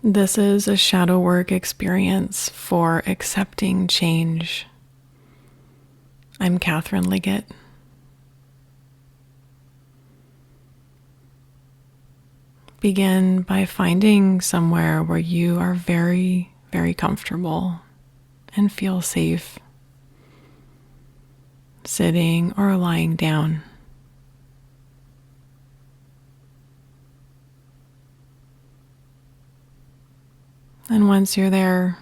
This is a shadow work experience for accepting change. I'm Catherine Liggett. Begin by finding somewhere where you are very, very comfortable and feel safe, sitting or lying down. And once you're there,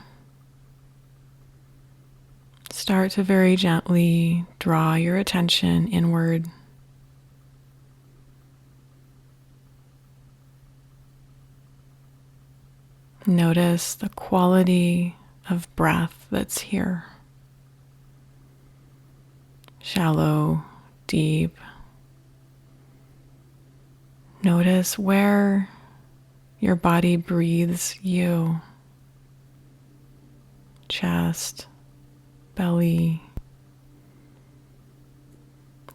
start to very gently draw your attention inward. Notice the quality of breath that's here. Shallow, deep. Notice where your body breathes you. Chest, belly.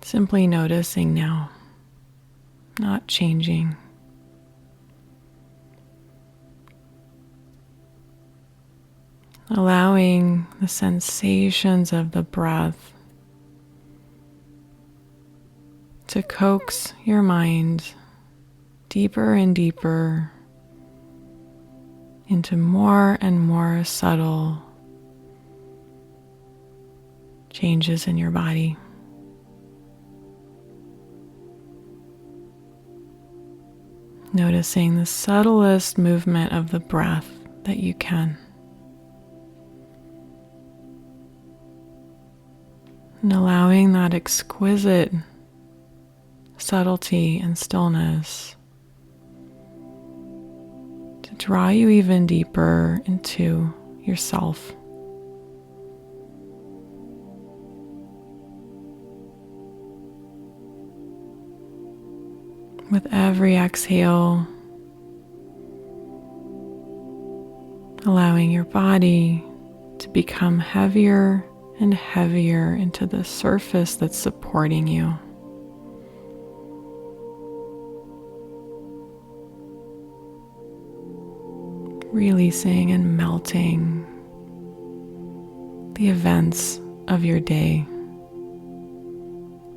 Simply noticing now, not changing. Allowing the sensations of the breath to coax your mind deeper and deeper into more and more subtle changes in your body. Noticing the subtlest movement of the breath that you can. And allowing that exquisite subtlety and stillness to draw you even deeper into yourself. With every exhale, allowing your body to become heavier and heavier into the surface that's supporting you. Releasing and melting the events of your day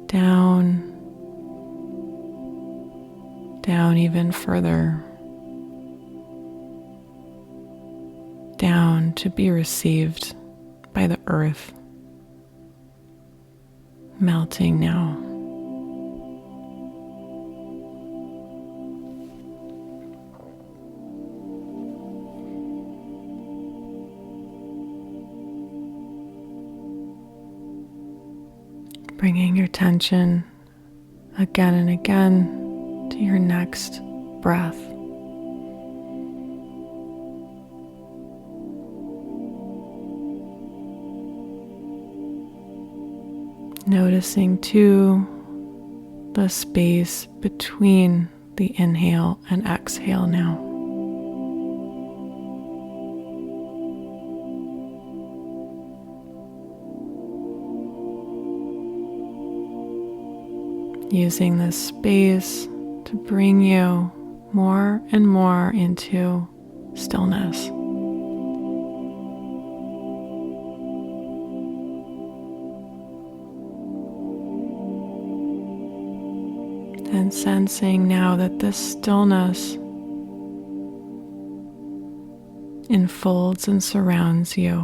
down even further, down to be received by the earth, melting now. Bringing your attention again and again to your next breath. Noticing too the space between the inhale and exhale now. Using this space to bring you more and more into stillness. And sensing now that this stillness enfolds and surrounds you.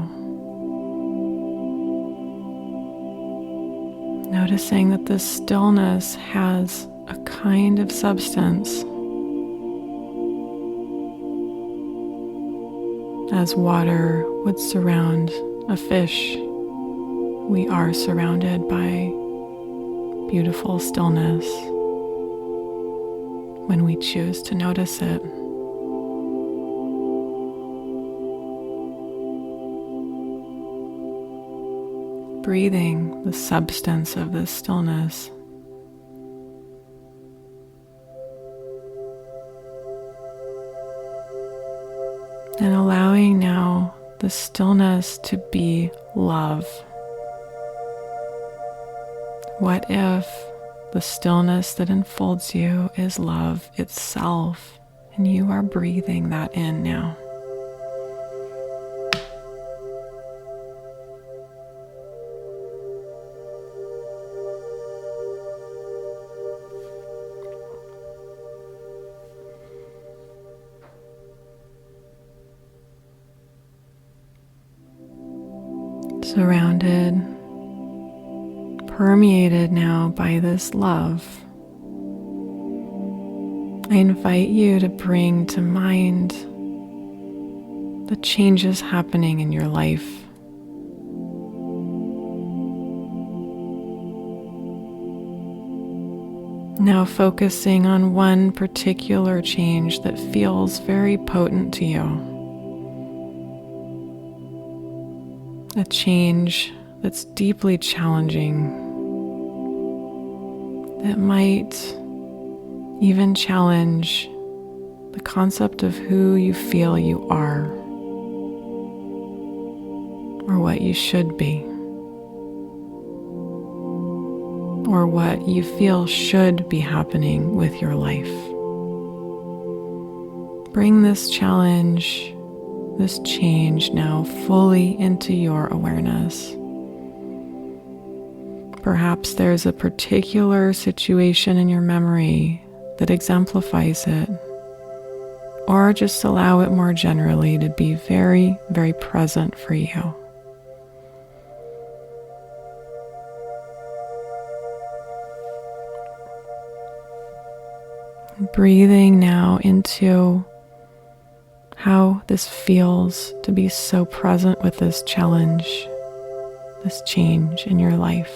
Noticing that this stillness has a kind of substance, as water would surround a fish. We are surrounded by beautiful stillness when we choose to notice it. Breathing the substance of this stillness. And allowing now the stillness to be love. What if the stillness that enfolds you is love itself, and you are breathing that in now? surrounded, permeated now by this love, I invite you to bring to mind the changes happening in your life. Now focusing on one particular change that feels very potent to you. A change that's deeply challenging, that might even challenge the concept of who you feel you are, or what you should be, or what you feel should be happening with your life. Bring this challenge, this change now fully into your awareness. Perhaps there's a particular situation in your memory that exemplifies it, or just allow it more generally to be very, very present for you. Breathing now into how this feels to be so present with this challenge, this change in your life.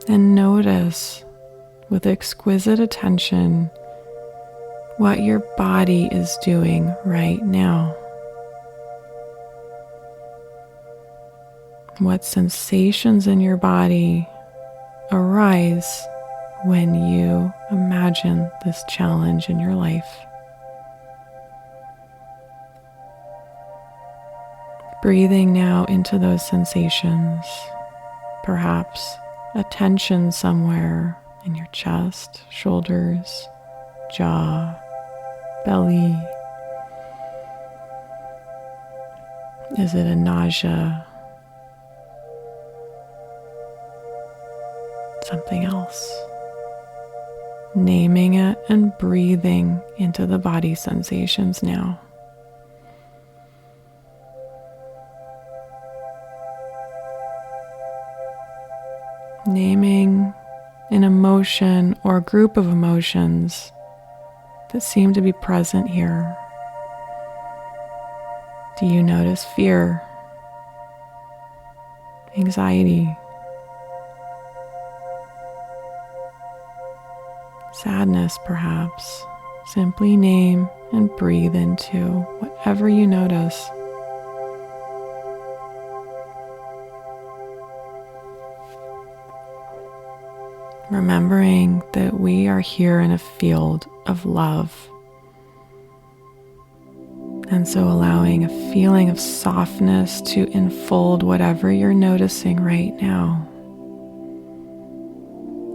And notice with exquisite attention what your body is doing right now. What sensations in your body arise when you imagine this challenge in your life. Breathing now into those sensations, perhaps a tension somewhere in your chest, shoulders, jaw, belly. Is it a nausea? Something else? Naming it and breathing into the body sensations now. Naming an emotion or group of emotions that seem to be present here. Do you notice fear, anxiety, sadness perhaps? Simply name and breathe into whatever you notice. Remembering that we are here in a field of love. And so allowing a feeling of softness to enfold whatever you're noticing right now.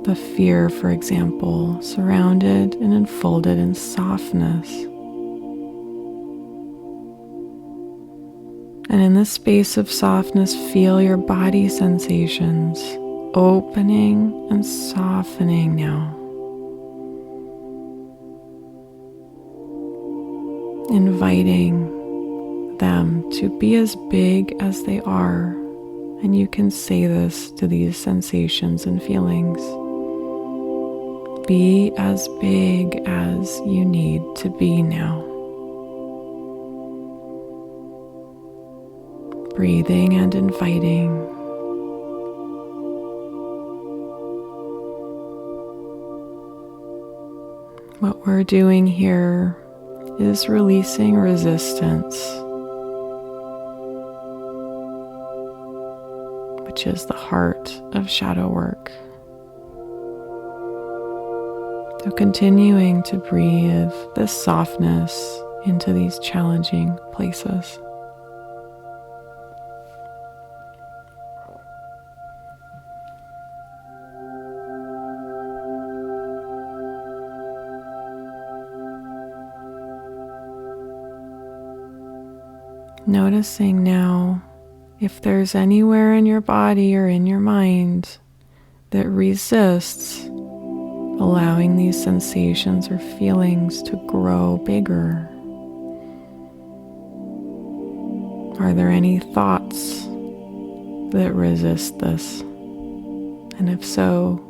The fear, for example, surrounded and enfolded in softness. And in this space of softness, feel your body sensations opening and softening now. Inviting them to be as big as they are. And you can say this to these sensations and feelings. Be as big as you need to be now. Breathing and inviting. What we're doing here is releasing resistance, which is the heart of shadow work. So continuing to breathe this softness into these challenging places. Noticing now if there's anywhere in your body or in your mind that resists allowing these sensations or feelings to grow bigger. Are there any thoughts that resist this? And if so,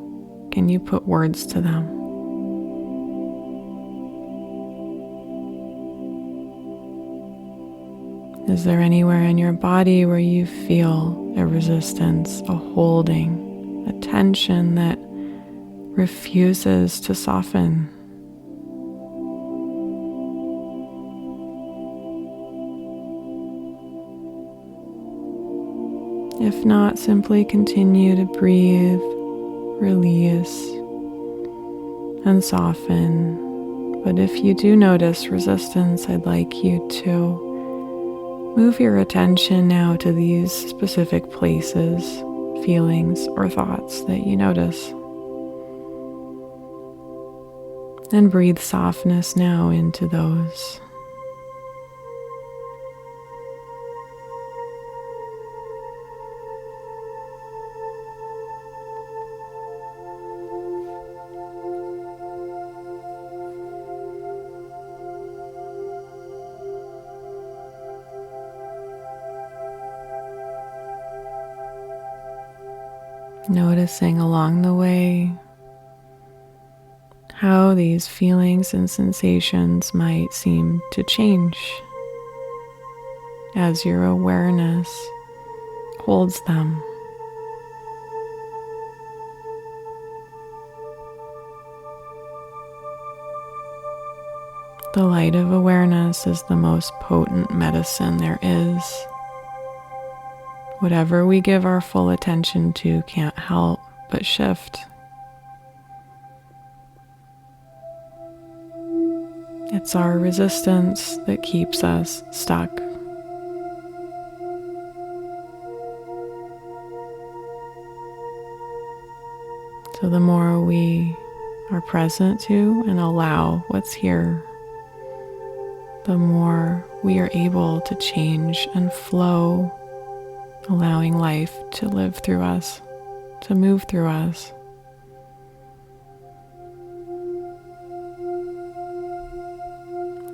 can you put words to them? Is there anywhere in your body where you feel a resistance, a holding, a tension that refuses to soften? If not, simply continue to breathe, release, and soften. But if you do notice resistance, I'd like you to move your attention now to these specific places, feelings, or thoughts that you notice. And breathe softness now into those. Noticing along the way how these feelings and sensations might seem to change as your awareness holds them. The light of awareness is the most potent medicine there is. Whatever we give our full attention to can't help but shift. It's our resistance that keeps us stuck. So the more we are present to and allow what's here, the more we are able to change and flow, allowing life to live through us, to move through us.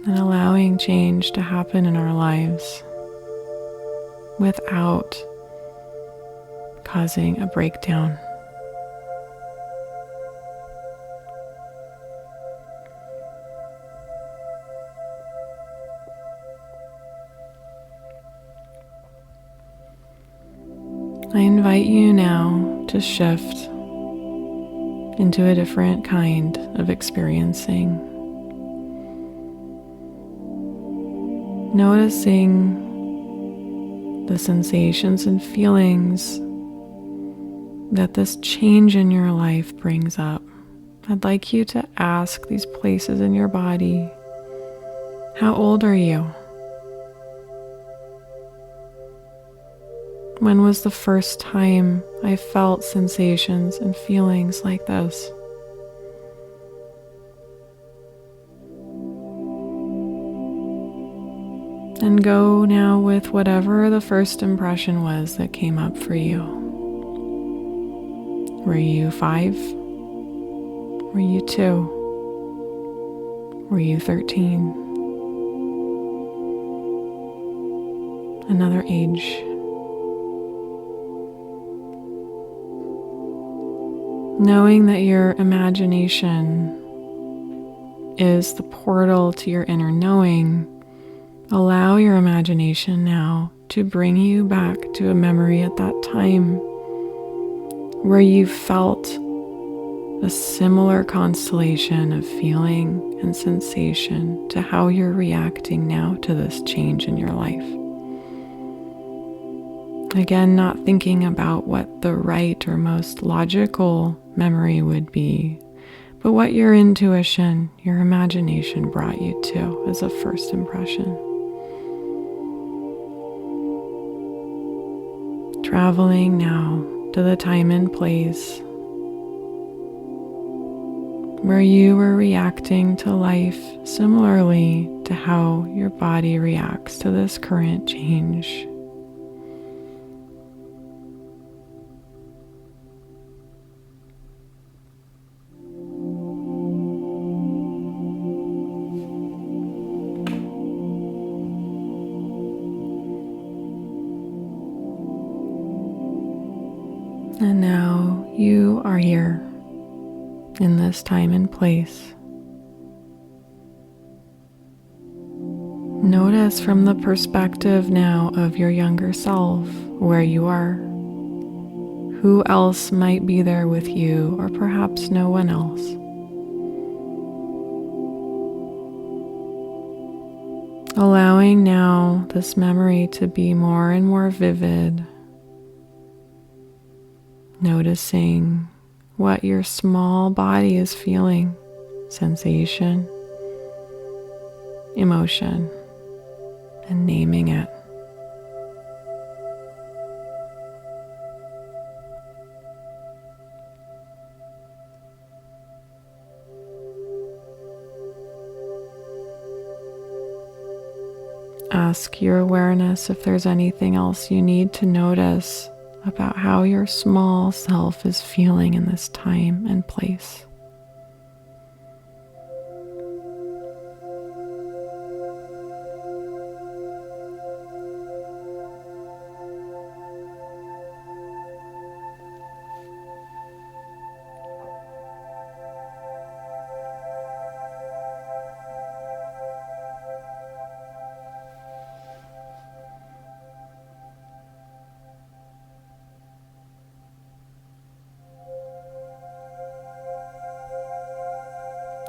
And allowing change to happen in our lives without causing a breakdown. I invite you now to shift into a different kind of experiencing. Noticing the sensations and feelings that this change in your life brings up. I'd like you to ask these places in your body, how old are you? When was the first time I felt sensations and feelings like this? And go now with whatever the first impression was that came up for you. Were you 5? Were you 2? Were you 13? Another age. Knowing that your imagination is the portal to your inner knowing, allow your imagination now to bring you back to a memory at that time where you felt a similar constellation of feeling and sensation to how you're reacting now to this change in your life. Again, not thinking about what the right or most logical memory would be, but what your intuition, your imagination brought you to as a first impression. Traveling now to the time and place where you were reacting to life similarly to how your body reacts to this current change. you are here in this time and place. Notice from the perspective now of your younger self where you are. Who else might be there with you, or perhaps no one else? Allowing now this memory to be more and more vivid. Noticing what your small body is feeling, sensation, emotion, and naming it. Ask your awareness if there's anything else you need to notice about how your small self is feeling in this time and place.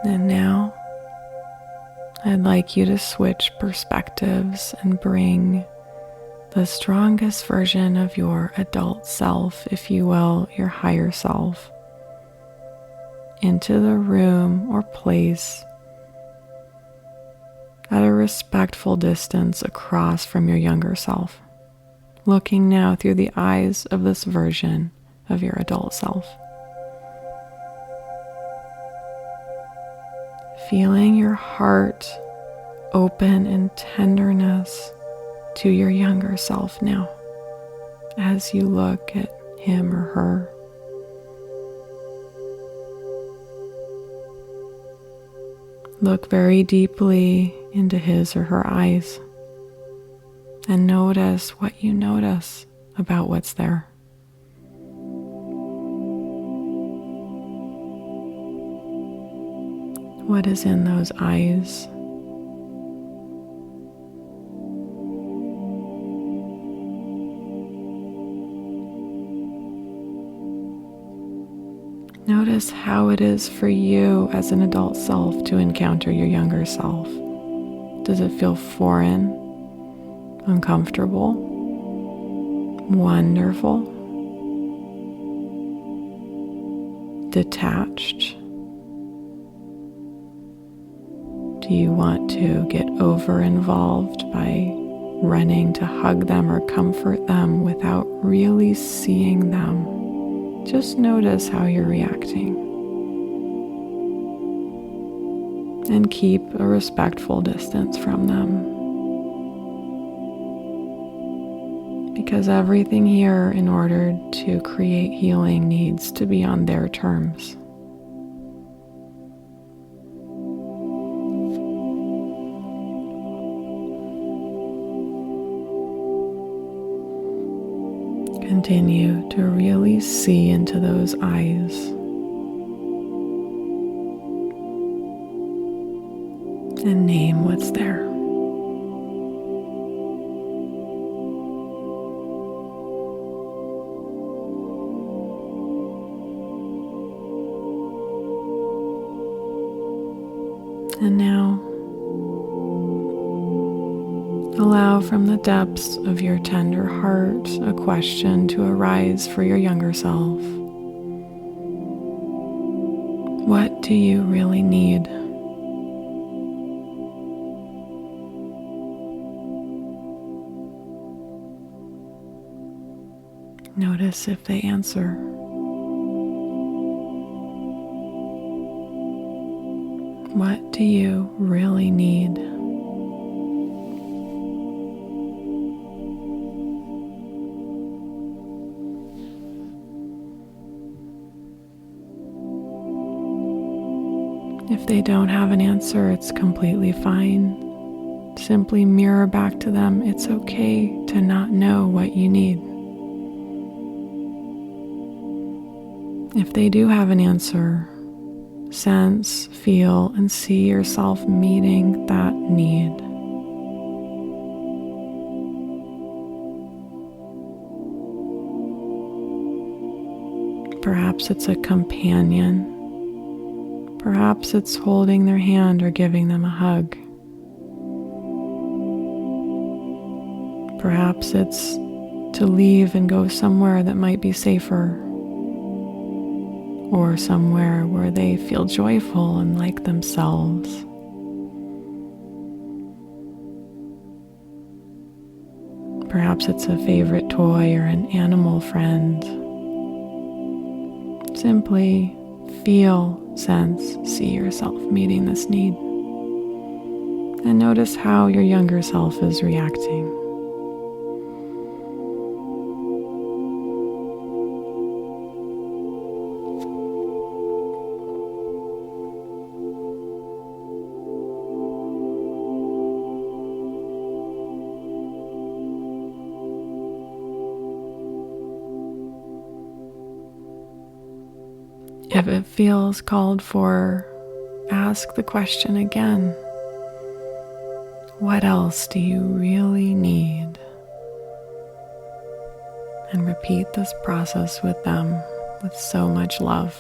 And now, I'd like you to switch perspectives and bring the strongest version of your adult self, if you will, your higher self, into the room or place at a respectful distance across from your younger self, looking now through the eyes of this version of your adult self. Feeling your heart open in tenderness to your younger self now as you look at him or her. Look very deeply into his or her eyes and notice what you notice about what's there. What is in those eyes? Notice how it is for you as an adult self to encounter your younger self. Does it feel foreign, uncomfortable, wonderful, detached? Do you want to get over-involved by running to hug them or comfort them without really seeing them? Just notice how you're reacting. And keep a respectful distance from them. Because everything here, in order to create healing, needs to be on their terms. Continue to really see into those eyes and name what's there. And now, allow from the depths of your tender heart a question to arise for your younger self. What do you really need? Notice if they answer. What do you really need? If they don't have an answer, it's completely fine. Simply mirror back to them, it's okay to not know what you need. If they do have an answer, sense, feel, and see yourself meeting that need. Perhaps it's a companion. Perhaps it's holding their hand or giving them a hug. Perhaps it's to leave and go somewhere that might be safer, or somewhere where they feel joyful and like themselves. Perhaps it's a favorite toy or an animal friend. Simply feel, sense, see yourself meeting this need. And notice how your younger self is reacting. If it feels called for, ask the question again. What else do you really need? And repeat this process with them with so much love.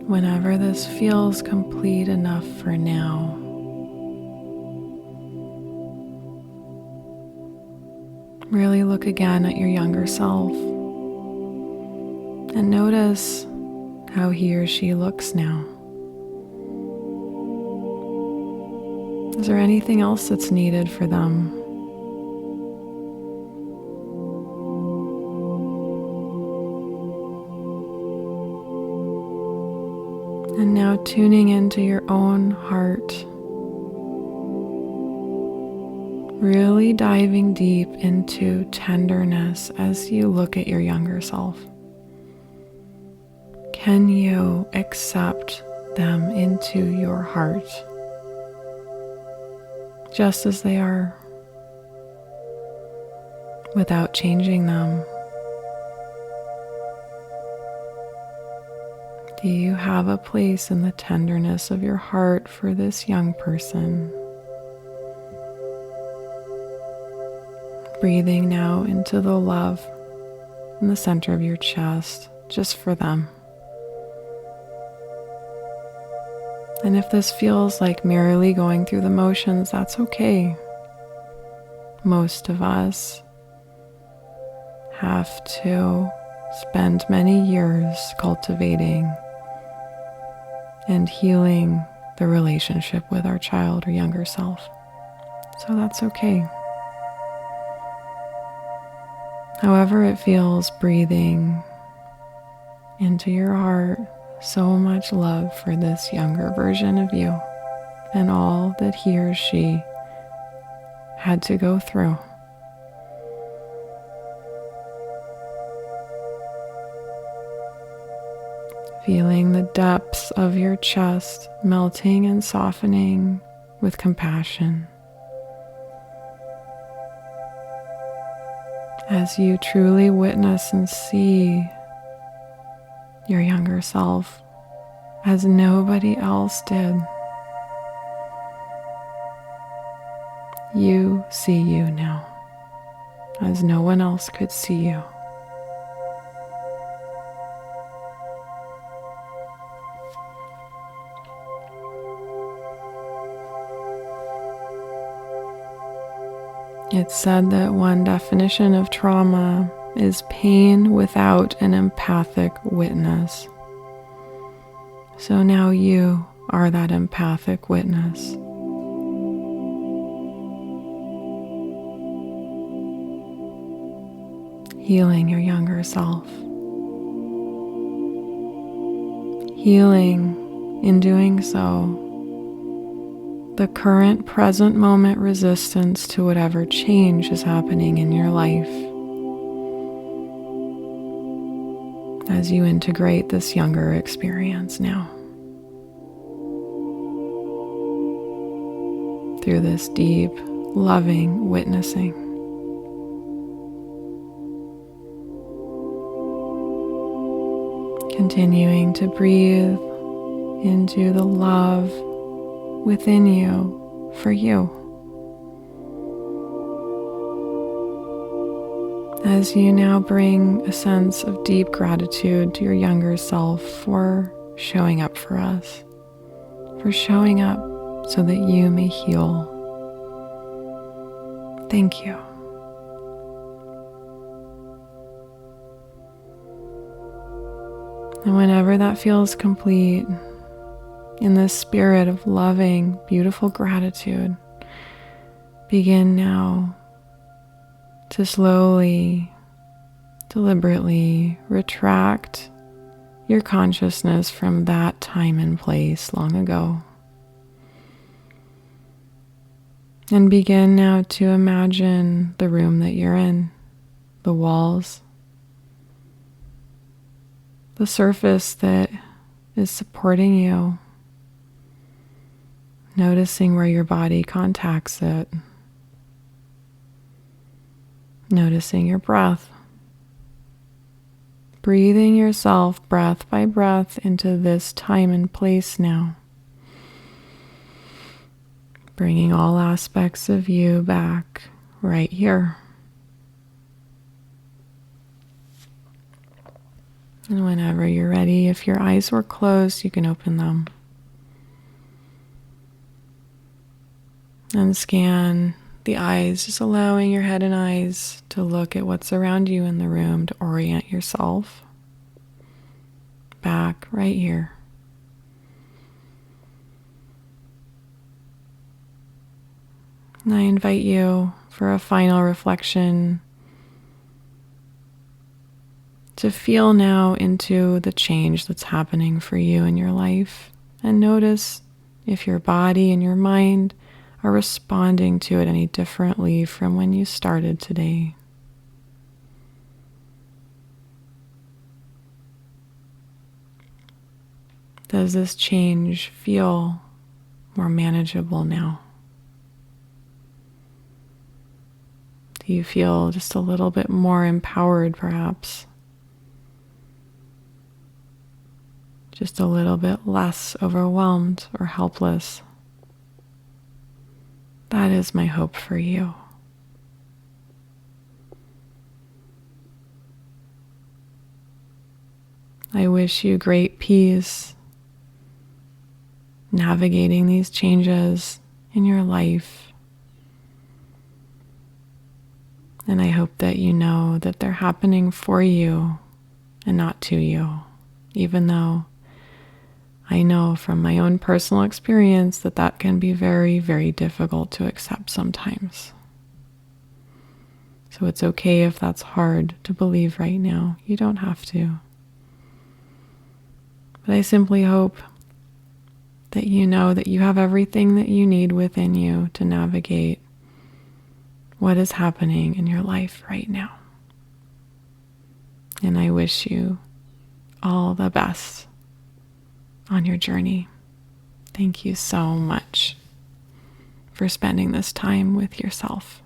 Whenever this feels complete enough for now, really look again at your younger self and notice how he or she looks now. Is there anything else that's needed for them? And now tuning into your own heart, really diving deep into tenderness as you look at your younger self. Can you accept them into your heart, just as they are, without changing them? Do you have a place in the tenderness of your heart for this young person? Breathing now into the love in the center of your chest, just for them. And if this feels like merely going through the motions, that's okay. Most of us have to spend many years cultivating and healing the relationship with our child or younger self. So that's okay. However it feels, breathing into your heart so much love for this younger version of you and all that he or she had to go through. Feeling the depths of your chest melting and softening with compassion as you truly witness and see your younger self as nobody else did. You see you now as no one else could see you. It's said that one definition of trauma is pain without an empathic witness. So now you are that empathic witness. Healing your younger self. Healing, in doing so, the current present moment resistance to whatever change is happening in your life as you integrate this younger experience now through this deep, loving witnessing. Continuing to breathe into the love within you for you. As you now bring a sense of deep gratitude to your younger self for showing up for us, for showing up so that you may heal. Thank you. And whenever that feels complete, in this spirit of loving, beautiful gratitude, begin now to slowly, deliberately retract your consciousness from that time and place long ago. And begin now to imagine the room that you're in, the walls, the surface that is supporting you, noticing where your body contacts it, noticing your breath, breathing yourself breath by breath into this time and place now, bringing all aspects of you back right here. And whenever you're ready, if your eyes were closed, you can open them. And scan the eyes, just allowing your head and eyes to look at what's around you in the room, to orient yourself back right here. And I invite you for a final reflection to feel now into the change that's happening for you in your life, and notice if your body and your mind are responding to it any differently from when you started today. Does this change feel more manageable now? Do you feel just a little bit more empowered, perhaps? Just a little bit less overwhelmed or helpless? That is my hope for you. I wish you great peace navigating these changes in your life. And I hope that you know that they're happening for you and not to you, even though I know from my own personal experience that that can be very, very difficult to accept sometimes. So it's okay if that's hard to believe right now. You don't have to. But I simply hope that you know that you have everything that you need within you to navigate what is happening in your life right now. And I wish you all the best on your journey. Thank you so much for spending this time with yourself.